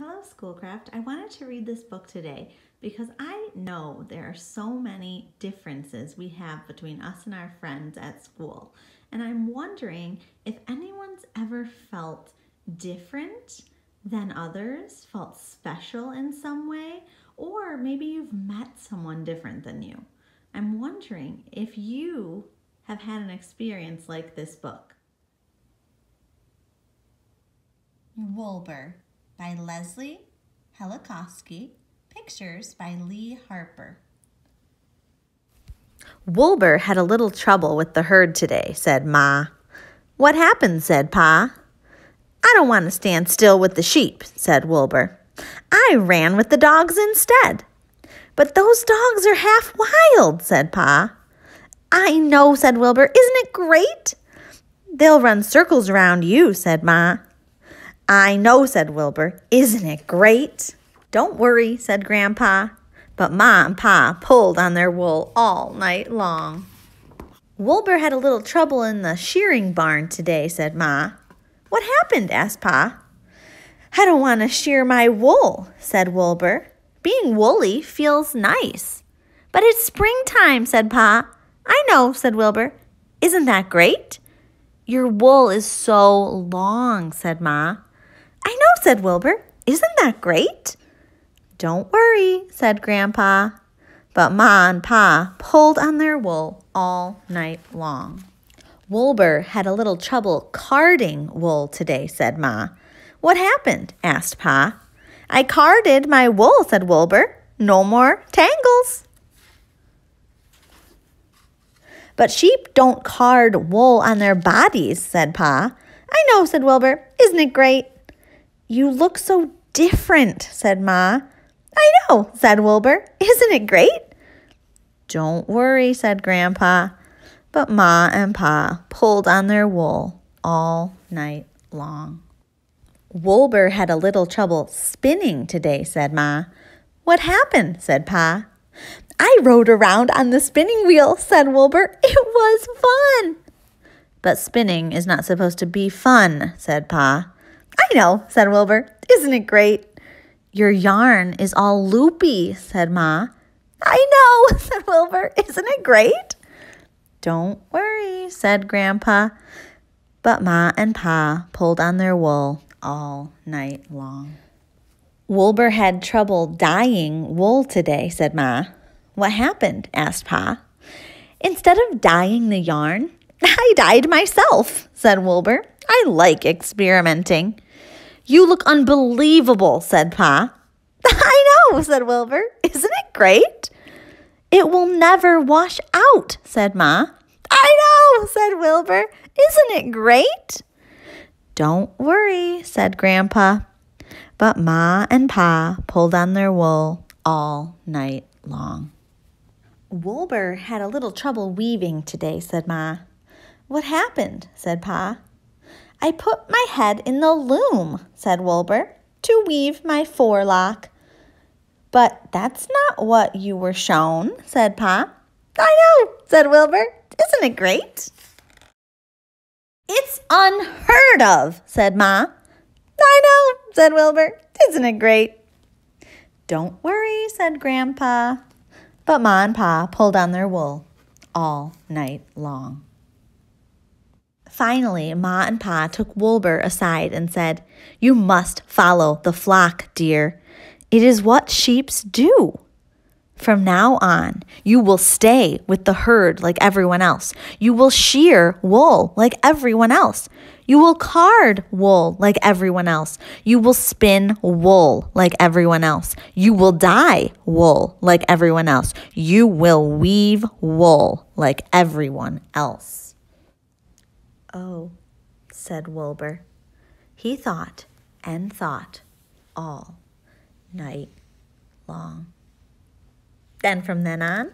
Hello, Schoolcraft. I wanted to read this book today because I know there are so many differences we have between us and our friends at school. And I'm wondering if anyone's ever felt different than others, felt special in some way, or maybe you've met someone different than you. I'm wondering if you have had an experience like this book. Woolbur by Leslie Helikowski, pictures by Lee Harper. Woolbur had a little trouble with the herd today, said Ma. What happened, said Pa. I don't want to stand still with the sheep, said Woolbur. I ran with the dogs instead. But those dogs are half wild, said Pa. I know, said Woolbur. Isn't it great? They'll run circles around you, said Ma. I know, said Woolbur. Isn't it great? Don't worry, said Grandpa. But Ma and Pa pulled on their wool all night long. Woolbur had a little trouble in the shearing barn today, said Ma. What happened? Asked Pa. I don't want to shear my wool, said Woolbur. Being woolly feels nice. But it's springtime, said Pa. I know, said Woolbur. Isn't that great? Your wool is so long, said Ma. I know, said Woolbur. Isn't that great? Don't worry, said Grandpa. But Ma and Pa pulled on their wool all night long. Woolbur had a little trouble carding wool today, said Ma. What happened? Asked Pa. I carded my wool, said Woolbur. No more tangles. But sheep don't card wool on their bodies, said Pa. I know, said Woolbur. Isn't it great? You look so different, said Ma. I know, said Woolbur. Isn't it great? Don't worry, said Grandpa. But Ma and Pa pulled on their wool all night long. Woolbur had a little trouble spinning today, said Ma. What happened? Said Pa. I rode around on the spinning wheel, said Woolbur. It was fun. But spinning is not supposed to be fun, said Pa. I know, said Woolbur. Isn't it great? Your yarn is all loopy, said Ma. I know, said Woolbur. Isn't it great? Don't worry, said Grandpa. But Ma and Pa pulled on their wool all night long. Woolbur had trouble dyeing wool today, said Ma. What happened? Asked Pa. Instead of dyeing the yarn, I dyed myself, said Woolbur. I like experimenting. You look unbelievable, said Pa. I know, said Woolbur. Isn't it great? It will never wash out, said Ma. I know, said Woolbur. Isn't it great? Don't worry, said Grandpa. But Ma and Pa pulled on their wool all night long. Woolbur had a little trouble weaving today, said Ma. What happened? Said Pa. I put my head in the loom, said Woolbur, to weave my forelock. But that's not what you were shown, said Pa. I know, said Woolbur. Isn't it great? It's unheard of, said Ma. I know, said Woolbur. Isn't it great? Don't worry, said Grandpa. But Ma and Pa pulled on their wool all night long. Finally, Ma and Pa took Woolbur aside and said, You must follow the flock, dear. It is what sheep do. From now on, you will stay with the herd like everyone else. You will shear wool like everyone else. You will card wool like everyone else. You will spin wool like everyone else. You will dye wool like everyone else. You will weave wool like everyone else. Oh, said Woolbur. He thought and thought all night long. Then from then on,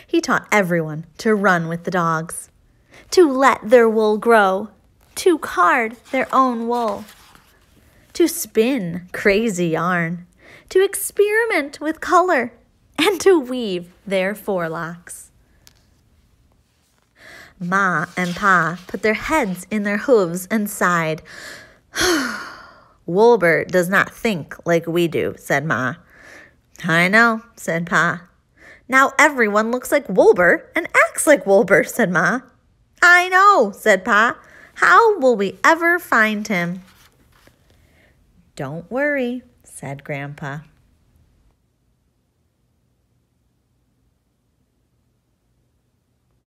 he taught everyone to run with the dogs, to let their wool grow, to card their own wool, to spin crazy yarn, to experiment with color, and to weave their forelocks. Ma and Pa put their heads in their hooves and sighed. Woolbur does not think like we do, said Ma. I know, said Pa. Now everyone looks like Woolbur and acts like Woolbur, said Ma. I know, said Pa. How will we ever find him? Don't worry, said Grandpa.